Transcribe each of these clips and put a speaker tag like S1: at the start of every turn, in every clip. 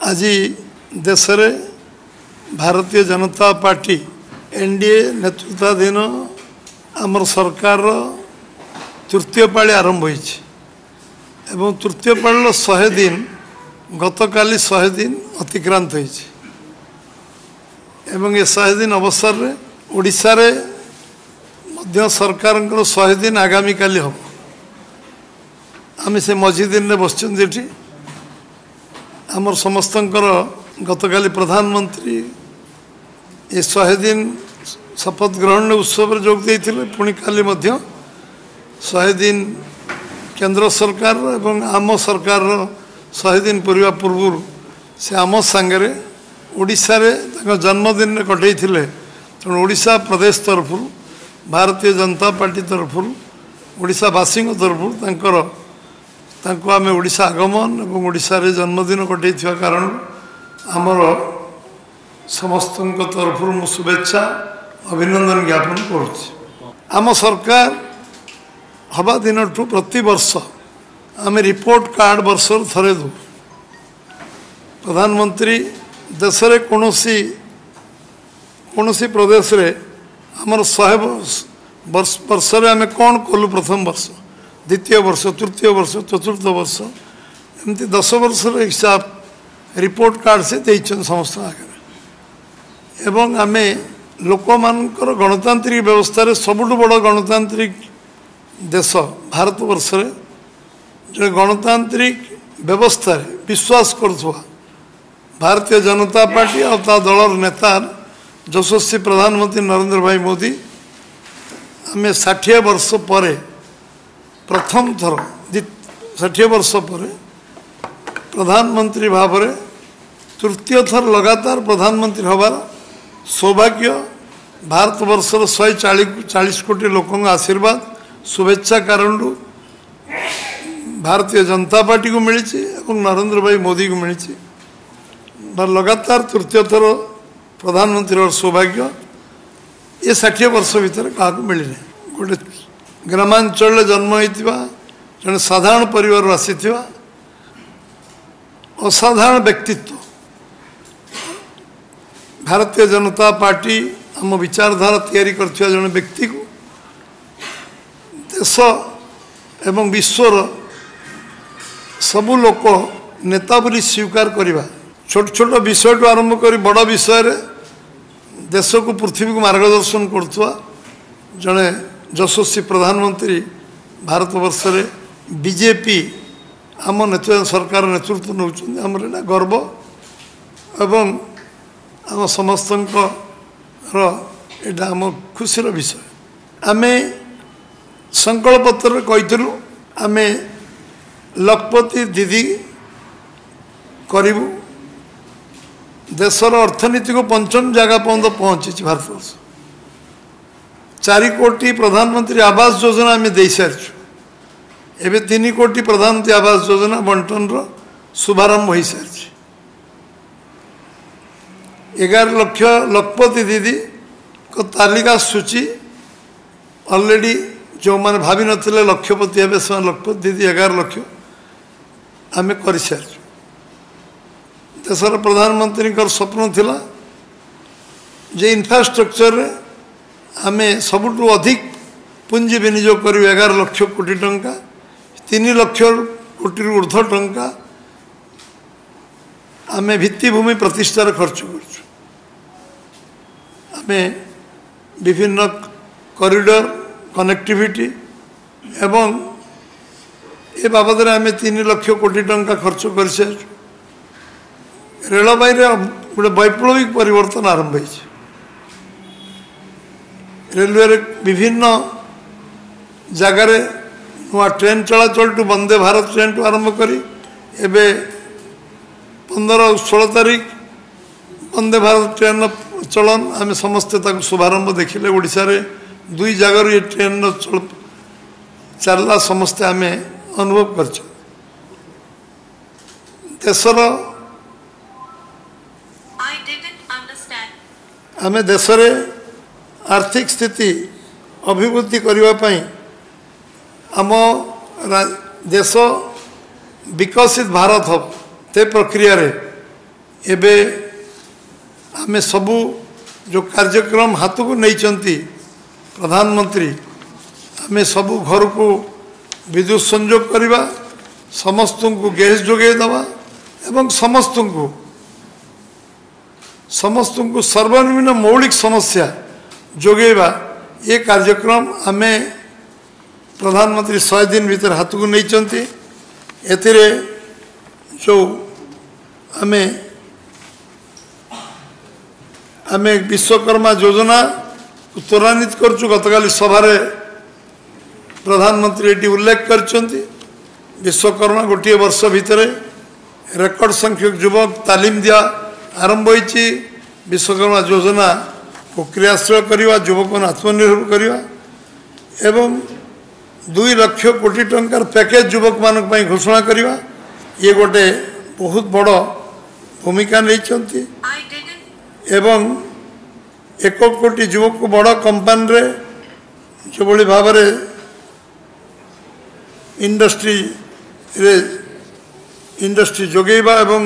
S1: आज देश रे भारतीय जनता पार्टी एनडीए नेतृत्वाधीन आमर सरकार तृतीय पाली आरंभ होइछि एवं तृतीय पाली 100 दिन गतकाली 100 दिन अतिक्रांत होइछि एवं ये 100 दिन अवसर रे ओडिशा रे मध्य सरकार 100 दिन आगामी काली हम आम से मझी दिन में बसचि आमर समस्त गतकाली प्रधानमंत्री ये 100 दिन शपथ ग्रहण उत्सव में जोग देते पुणी काली 100 दिन केंद्र सरकार एवं आम सरकार 100 दिन पूर्वा पूर्व से आम सांगे ओडिशा रे जन्मदिन में कटई तेणु ओडिशा प्रदेश तरफ भारतीय जनता पार्टी तरफ ओडिशावासी तरफ आम ओडिशा आगमन और ओडिशा रे जन्मदिन कटई कारण आमर समस्त तरफ शुभेच्छा अभिनंदन ज्ञापन करुम सरकार हवा दिन प्रति वर्ष आम रिपोर्ट कार्ड वर्ष थरे दो प्रधानमंत्री देश रे कौनसी प्रदेश रे आमर 100 वर्ष रे आम कौन कलु प्रथम वर्ष द्वितीय वर्ष तृतीय वर्ष चतुर्थ वर्ष एमती 10 वर्ष हिसाब रिपोर्ट कार्ड से देइछन समस्त आगे एवं आमे लोक मानकर गणतांत्रिक व्यवस्था रे सबुठ बड़ गणतांत्रिक देश भारत वर्ष रे जो गणतांत्रिक व्यवस्था रे विश्वास करथुआ भारतीय जनता पार्टी और ता दलर नेता यशस्वी प्रधानमंत्री नरेंद्र भाई मोदी आमे 60 वर्ष पर प्रथम थर 60 वर्ष पर प्रधानमंत्री भाव में तृतीय थर लगातार प्रधानमंत्री हबार सौभाग्य भारत वर्षर 140 कोटी लोकों आशीर्वाद शुभेच्छा कारण भारतीय जनता पार्टी को मिली और नरेंद्र भाई मोदी को मिली लगातार तृतीय थर प्रधानमंत्री और सौभाग्य ये 60 वर्ष भितर क्या मिलने गोटे ग्रामांचल जन्म होता जड़े साधारण परिवार आसी असाधारण व्यक्तित्व भारतीय जनता पार्टी आम विचारधारा तैयारी करथिबा जने व्यक्ति को देश एवं विश्वर सबु लोक नेता बोली स्वीकार करवा छोट छोट विषय टू आरंभ कर बड़ विषय रे देश को पृथ्वी को मार्गदर्शन करथुआ जने यशस्वी प्रधानमंत्री भारत वर्ष रे बीजेपी आम नेतृत्व सरकार नेतृत्व नौचंदी आमर एटा गर्व एवं आम समस्त एटा आम खुशीर विषय आमे संकल्प पत्र कहीलु आमे लखपति दीदी करूँ देशर अर्थनीति को पंचम जगह पर्यंत पहुँची भारत वर्ष 4 कोटी प्रधानमंत्री आवास योजना आम दे सारी एवं 3 कोटी प्रधानमंत्री आवास योजना बंटन शुभारंभ हो सारी 11 लाख लखपति दीदी को तालिका सूची ऑलरेडी जो मैंने भावी नथिले लक्षपति हे से लखपति दीदी 11 लाख आम कर सारी देशर प्रधानमंत्री स्वप्न थिला जे इंफ्रास्ट्रक्चर रे आमे सबुठु अधिक पुंजी विनियोग करू 11 लाख कोटी टंका 3 लाख कोटी ऊर्ध्व टंका आमे भित्तिभूमि प्रतिष्ठार खर्च कर आमे विभिन्न कॉरिडोर कनेक्टिविटी एवं ए बाबद आमे 3 लाख कोटी टंका खर्च कर रेलवे गोटे वैप्लविक परिवर्तन आरंभ हो रेलवे विभिन्न जगार नुआ ट्रेन चलाचल टू वंदे भारत ट्रेन टू आरंभ करी एबे 15-16 तारीख वंदे भारत ट्रेन चलन आम समस्ते शुभारंभ देखिले ओडिशा रे 2 जगार ये ट्रेन चलला समस्ते आम अनुभव कर देशर आम देश रे आर्थिक स्थिति अभिवृद्धि करने आम देश विकसित भारत हम ते प्रक्रिया रे एबे आमे सबू जो कार्यक्रम हाथ को नहीं प्रधानमंत्री आमे सबू घर को विद्युत संयोग करवा समस्त को गैस जोगे दवा एवं समस्त को सर्वनिम्न मौलिक समस्या जोगेबा ये कार्यक्रम आमे प्रधानमंत्री 100 दिन भीतर हाथ को नहीं एथिरे जो आमे आमे विश्वकर्मा योजना त्वरान्वित करचु गतकाली सभारे प्रधानमंत्री ये उल्लेख करचंती विश्वकर्मा गोटे वर्ष भितर रेकर्ड संख्यक युवक तालीम दिया आरंभ होईची विश्वकर्मा योजना को क्रियाशील करवा युवक आत्मनिर्भर करवा एवं 2 लाख कोटी टंकार पैकेज युवक मान घोषणा करवा ये गोटे बहुत बड़ भूमिका नहीं एवं 1 कोटी युवक को बड़ कंपानी रे जो बड़ी भाव इंडस्ट्री जोगेबा एवं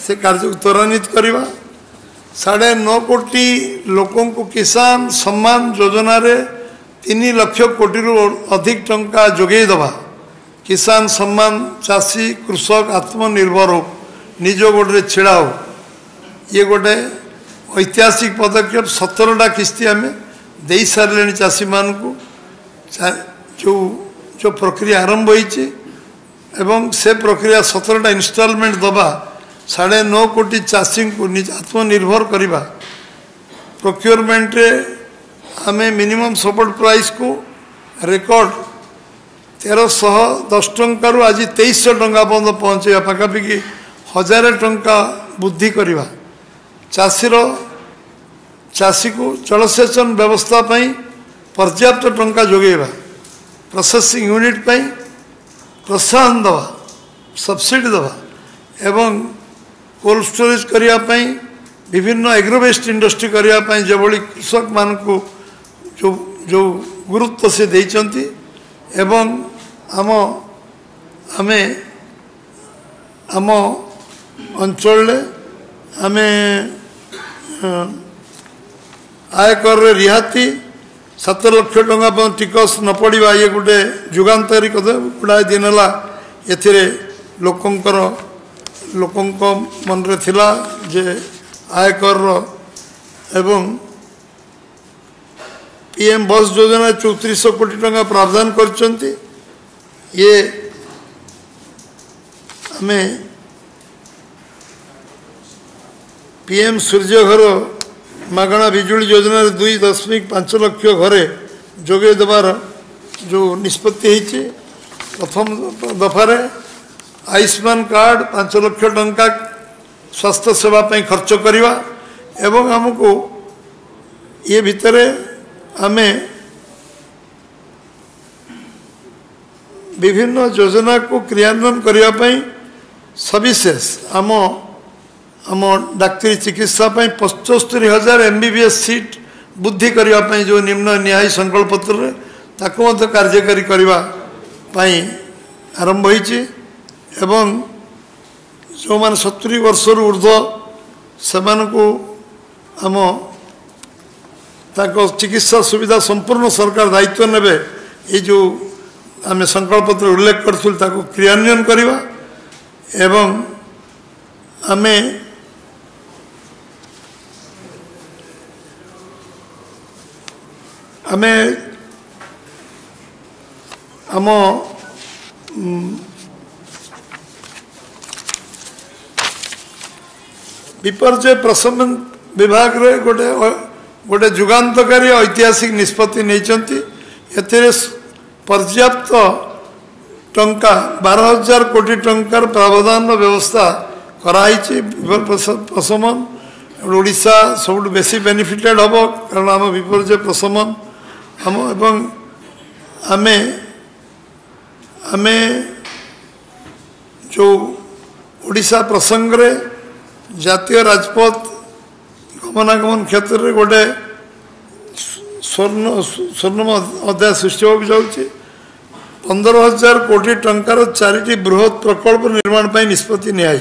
S1: से कार्य त्वरान्वित करवा 9.5 कोटी लोकों को किसान सम्मान योजना रे 3 लाख कोटी रु अधिक टंका जोगे दबा किसान सम्मान चाषी कृषक आत्मनिर्भर हो निज गोटे छिड़ा हो ये गोटे ऐतिहासिक पदक्षेप 17टा किस्ती आम दे सारे चाषी मान को जो प्रक्रिया आरंभ होती एवं से प्रक्रिया 17टा इंस्टॉलमेंट दबा 9.5 कोटी चाषी को निज आत्मनिर्भर करवा प्रोक्योरमेंट रे आमे मिनिमम सपोर्ट प्राइस को रेकर्ड 1310 टंका रु आज 2300 टंका पर्यंत पहुँचे पाखापाखि 1000 टंका वृद्धि करवा चाषी को जलसेचन व्यवस्था पई पर्याप्त टंका जोगेबा प्रोसेसिंग यूनिट पई प्रोत्साहन दवा सब्सिडी दवा एवं कोल्ड स्टोरेज करिया पई विभिन्न एग्रोवेस्ट इंडस्ट्री करिया पई जो बड़ी कृषक मान को जो गुरुत्व से देइचंती एवं आम अंचल आमे आयकर रिहाती 7 लाख टंका टिकस न पड़ा ये गोटे जुगांतरी गुड़ाए दिन है एथिरे लोकंकर मन रे थिला जे आयकर एवं पीएम बस योजना 3400 कोटी टंका प्रावधान करचंती ये हमें पीएम सूर्य घर मागणा बिजुली योजना 2.5 लाख घरे जोगे देवार जो निष्पत्ति होती प्रथम दफारे आयुष्मान कार्ड 5 लाख टंका स्वास्थ्य सेवा पर खर्च करवा एवं हमको ये भितर आमे विभिन्न योजना को क्रियान्वयन करने सविशेष आम डाक्तरी चिकित्सा 75,000 MBBS सीट बुद्धि करने जो निम्न न्याय संकल्प पत्र कार्यकारी करने आरंभ होती एवं जो मान 70 वर्ष ऊर्ध्व से आम चिकित्सा सुविधा संपूर्ण सरकार दायित्व नेबे ये जो आम संकल्प पत्र उल्लेख करूँ क्रियान्वयन करवा एवं आमे आमे आम विपर्यय प्रशमन विभाग रे गोटे जुगांतकारी ऐतिहासिक निष्पत्ति नहीं पर्याप्त टंका 12,000 कोटी टंकार प्रावधान व्यवस्था कराई प्रशमन ओडिशा सब बेसी बेनिफिटेड हम कारण आम विपर्यय प्रशमन हम एवं आमे आमे जो ओडिशा प्रसंग रे जातीय राजपथ गमनागमन क्षेत्र में गोटे स्वर्ण अध्याय सृष्टि होगा जाऊँगी 15,000 कोटी टंकार 4टी बृहत प्रकल्प निर्माण पर निष्पत्ति नियाई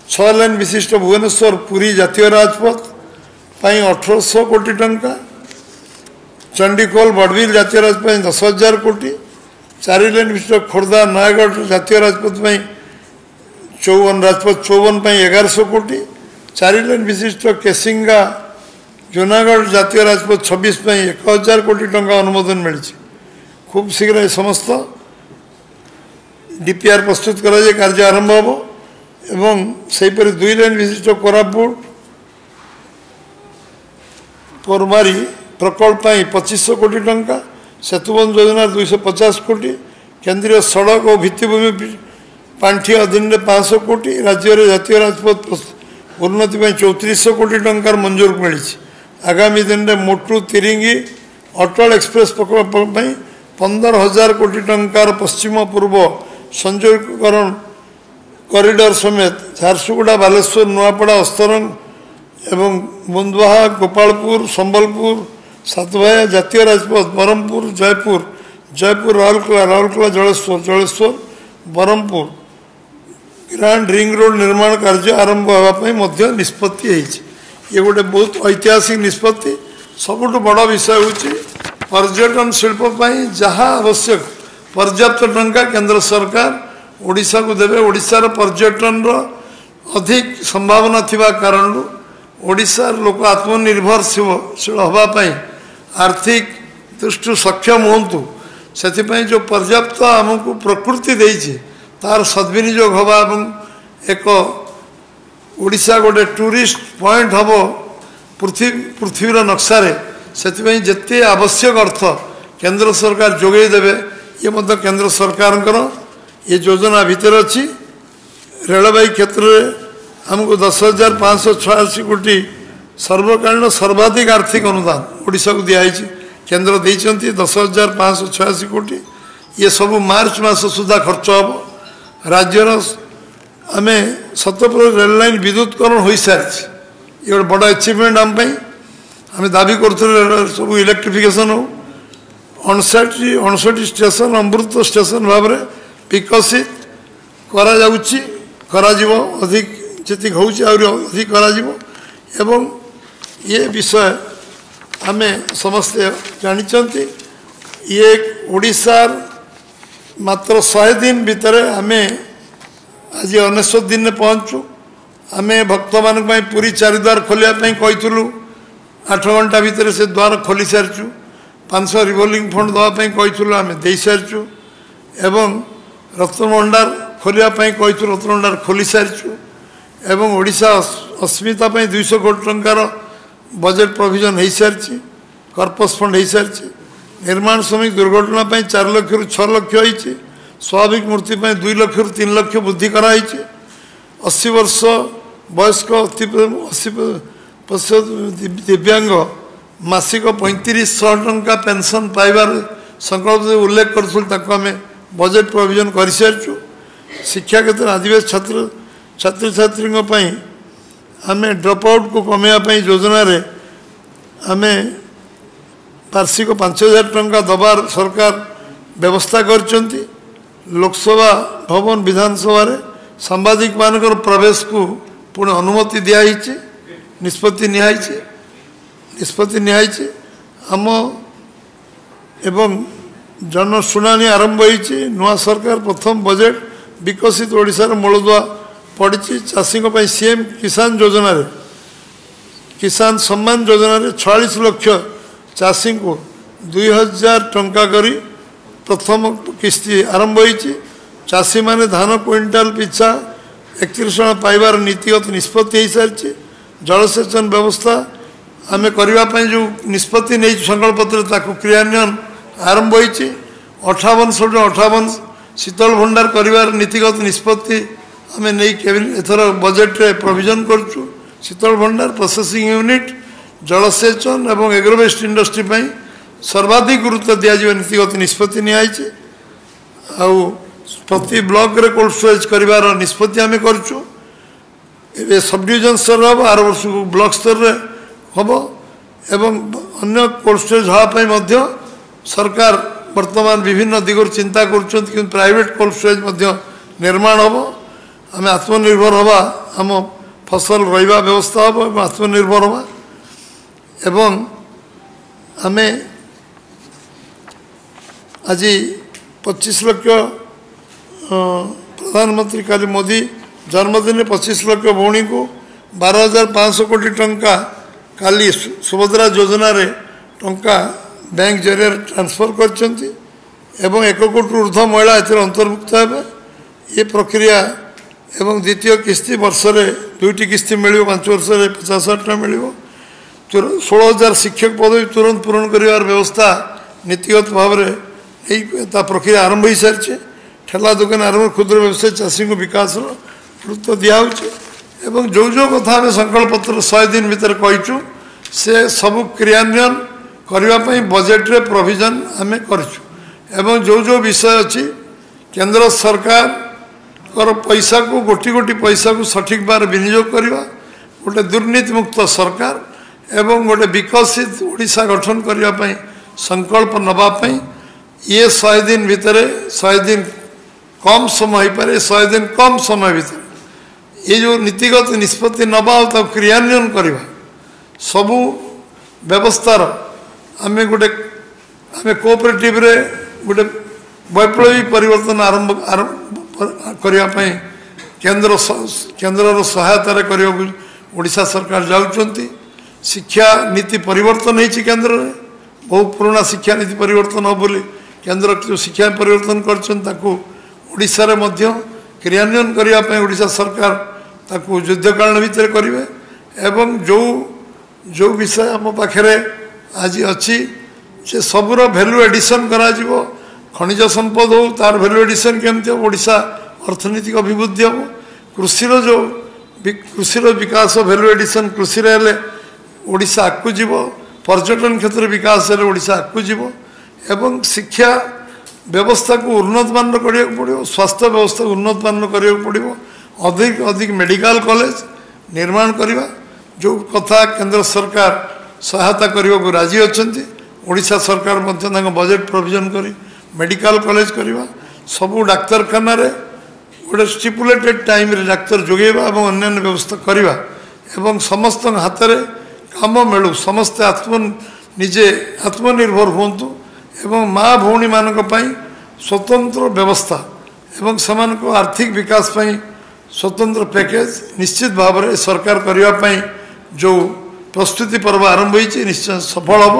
S1: 6 लेन विशिष्ट भुवनेश्वर पुरी जातीय राजपथ 1800 कोटी टंका चंडीखोल बड़बिल जातीय राजपथ 10,000 कोटी 4 लेन विशिष्ट खोर्धा नयागढ़ जातीय राजपथ 54 1100 कोटी 4 लेन विशिष्ट केसिंगा जूनागढ़ जातीय राजपथ 26 1000 कोटी टंका अनुमोदन मिली खूब शीघ्र समस्त डीपीआर प्रस्तुत करा कार्य आरंभ हो एवं सेहीपरि 2 लेन विशिष्ट कोरापुट पोरमारी प्रकल्प 2500 कोटी टंका सेतुबंध योजना 250 कोटी केंद्रीय सड़क और भित्तिभूमि पांठि अधीन 500 कोटी राज्य जातीय राजपथ उन्नति 3400 कोटी टंकार मंजूर मिली आगामी दिन में मोटू तिरिंगी अटल एक्सप्रेस प्रकल्प 15,000 कोटी टंकार पश्चिम पूर्व संयोगकरण कॉरिडोर समेत झारसुगुड़ा बालेश्वर नुआपड़ा अस्तरंग एवं बुंदवाहा गोपालपुर संबलपुर सातभाया जातीय राजपथ Berhampur Jeypore Rourkela Jaleswar Berhampur grand ring road निर्माण कार्य आरंभ होगा निष्पत्ति ये गोटे बहुत ऐतिहासिक निष्पत्ति सबुठ बड़ विषय हूँ पर्यटन शिल्प जहाँ आवश्यक पर्याप्त टंका केंद्र सरकार ओडिशा को देवे ओडिशार पर्यटन अधिक संभावना थिबा कारण ओडिशार लोक आत्मनिर्भरशील होगापाई आर्थिक दृष्टि सक्षम होंतु से जो पर्याप्त आमको प्रकृति देइछि तार सद्विनियोग हवा एक ओडिशा गोटे टूरिस्ट पॉइंट हम पृथ्वीर नक्शारे से जिते आवश्यक अर्थ केंद्र सरकार जोगे देवे ये मध्य केंद्र सरकार ये योजना भितर अच्छी रेलवाई क्षेत्र में हमको 10,586 कोटी सर्वकालीन सर्वाधिक आर्थिक अनुदान ओडिशा को दिखाई केंद्र देती 10,586 कोटी ये सब मार्च मास सुधा खर्च हम राज्यर आम 70% रेल लाइन विद्युतकरण हो सारी ये गोटे बड़ अचिवमेंट आम आम दाबी करूँ सब इलेक्ट्रिफिकेशन हो 59 स्टेशन अमृत स्टेशन भाव में विकसित करा अधिक जी अधिक एवं ये विषय आम समस्ते जानी ये ओडिशार मात्र 100 दिन भितर आम आज 19 दिन में पहुँचु आम भक्त मान पूरी 4 द्वार खोलिया कहूँ 8 घंटा भितर से द्वार खोली सारी 500 रिवॉल्विंग फंड देवाई कहूँ आम दे सारी एवं रत्नभंडार खोलिया कहूँ रत्नभंडार खोली सारी एवं ओडिशा अस्मिता 200 कोटी टंकार बजेट प्रोविजन हो सारी कर्पस फंड हो सारी निर्माण श्रमिक दुर्घटना 4 लाख रु 6 लाख होती स्वाभाविक मृत्यु 2 लाख रु 3 लाख वृद्धि कराई 80 वर्ष वयस्क 80% दिव्यांग मासिक 3500 टंका पेंशन पाइबार संकल्प उल्लेख करूँ बजेट प्रोविजन कर सारी शिक्षा क्षेत्र आदिवासी छात्र छात्री आम ड्रप आउट को कमेवाई योजना रे आम वार्षिक 5,000 टंका दबार सरकार व्यवस्था करचंती लोकसभा भवन विधानसभा रे सांबादिक मानकर प्रवेश को पुणे अनुमति दिखाई निष्पत्ति निहाई आम एवं जनशुणाणी आरंभ होती नुआ सरकार प्रथम बजेट विकसित ओडिशार मूलदुआ पड़ी चाषी सीएम किसान योजना रे किसान सम्मान योजना रे 46 लाख चाषी को 2,000 टंका करी प्रथम किस्ती आरंभ होती चाषी माने धान क्विंटाल पिछा 31 टका पाइबार नीतिगत निष्पत्ति हो सारी जलसेचन व्यवस्था आम करने जो निष्पत्ति नहीं संकल्प पत्र क्रियान्वयन आरंभ होती 58 शीतल भंडार कर नीतिगत निष्पत्ति आम नहीं एथर बजेट रे प्रोविजन करूँ शीतल भंडार प्रोसेसिंग यूनिट जलसेचन एवं एग्रोवेस्ट इंडस्ट्री सर्वाधिक गुरुत्व दिज्व नीतिगत निष्पत्ति निहाई प्रति ब्लॉक रे कोल्ड स्टोरेज कर निष्पत्ति आम करूँ सब डिविजन स्तर हम आर वर्ष को ब्लॉक स्तर रे हम एवं अन्य कोल्ड स्टोरेज हाँपाई सरकार वर्तमान विभिन्न दिगोर चिंता कर प्राइवेट कोल्ड स्टोरेज निर्माण हम आम आत्मनिर्भर हवा आम फसल रहा व्यवस्था हम और आत्मनिर्भर हवा एवं आमे आज 25 लाख प्रधानमंत्री काली मोदी जन्मदिन 25 लाख भौणी को 12,500 कोटी टंका काली सुभद्रा योजना रे टंका बैंक जरिए ट्रांसफर करछंती एवं 1 कोटी ऊर्ध्व महिला एथर अंतर्भुक्त हेबे ये प्रक्रिया एवं द्वितीय किस्ती वर्ष रे दुईटी किस्ती मिलियो 5 वर्ष रे 50,000 टका मिलियो 16,000 शिक्षक पदवी तुरंत पूरण करिवार व्यवस्था नीतिगत भाव रे ता प्रक्रिया आरंभ हो सारी ठेला दुकान आरंभ क्षुद्र व्यवसाय चाषी को विकास गुरुत्व दिखाऊे एवं जो जो कथा आम संकल्प पत्र 100 दिन भीतर कहीचु से सबू क्रियान्वयन करने बजेट रे प्रोविजन आम करचु एवं जो जो विषय अच्छी केंद्र सरकार पैसा को गोटी गोटी पैसा को सठिक बार विनियोग करवा गोटे दुर्नीति मुक्त सरकार एवं गोटे विकसित ओडिशा गठन करने संकल्प नवापाई ये 100 दिन भितर 100 दिन कम समय हो पारे 100 दिन कम समय भितर ये जो नीतिगत निष्पत्ति नवा क्रियान्वयन करवा सबू व्यवस्थार आम गोटे आम कोऑपरेटिव रे गोटे वैप्लवी परिवर्तन आरंभ करने केंद्र सहायतार करने ओडिशा सरकार जाउछंती शिक्षा नीति परिवर्तन होती केंद्र में बहुत पुराना शिक्षा नीति परिवर्तन हो बोली केंद्र जो शिक्षा परिवर्तन करशा क्रियान्वयन करने ओडिशा सरकार ताकू युद्धकालीन भितर करेंगे एवं जो जो विषय आम पाखे आज अच्छी से सबूर भैल्यू एडिशन करा खनिज संपद हो तार भैल्यू एडिशन केमती हम ओडिशा अर्थनैतिक अभिवृद्धि हम कृषिर जो कृषिर विकास भैल्यू एडिशन कृषि ओडिशा आगू जीव पर्यटन क्षेत्र विकास ओडिशा आगू जीव एवं शिक्षा व्यवस्था को उन्नत मान करा पड़ो स्वास्थ्य व्यवस्था को उन्नत मान करा पड़ो अधिक अधिक मेडिकल कॉलेज निर्माण करवा जो कथा केंद्र सरकार सहायता करने को राजी अच्छा ओडिशा सरकार बजेट प्रोविजन करी मेडिकल कॉलेज करवा सबू डाक्तरखाना गोटे स्टिपुलेटेड टाइम रे डाक्तर जोगेवा और अन्य व्यवस्था करवा एवं समस्त हाथ में काम मिलू समस्ते निजे आत्मनिर्भर हूँ एवं माँ भौणी मान स्वतंत्र व्यवस्था एवं समान को आर्थिक विकास पई स्वतंत्र पैकेज निश्चित भाव में सरकार करने जो प्रस्तुति पर्व आरंभ होती निश्चय सफल हम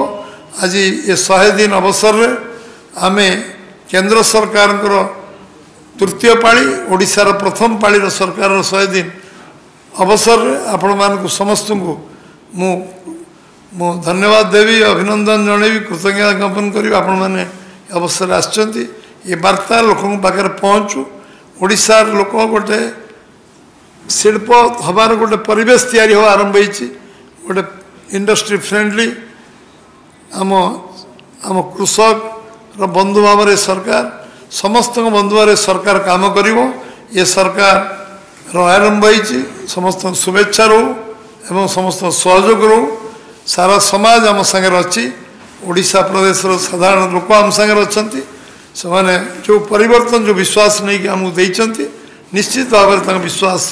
S1: आज ये 100 दिन अवसर रे आमे केंद्र सरकार तृतीय पाली ओडिशार प्रथम पाली सरकार 100 दिन अवसर रे आपण मानक समस्त को मु धन्यवाद देवी अभिनंदन जनइबी कृतज्ञता ज्ञापन करी आपण माने अवसर आछंती ये वार्ता लोकों पाखे पहुँचू ओडिशार लोक गोटे शिल्प हबार गोटे परिवेश तैयारी हो आरंभ होती गोटे इंडस्ट्री फ्रेंडली आम आम कृषक बंधु भाव सरकार समस्त बंधु भाव सरकार काम करिवो ये सरकार आरंभ होती समस्त शुभेच्छा रो एवं समस्त सहयोग रो सारा समाज आम सागर अच्छी ओडिशा प्रदेश साधारण लोक आम सागर अच्छा से मैंने जो परिवर्तन जो विश्वास नहीं कि आमको देते निश्चित भाव में विश्वास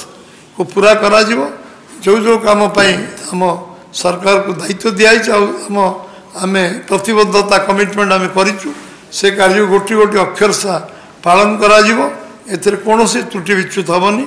S1: को पूरा करा जो जो काम आम सरकार को दायित्व दिखाई आम आम प्रतिबद्धता कमिटमेंट आम करूँ से कार्य गोटी गोटी अक्षर सा पालन करा कौन त्रुटि विच्युत हेनी।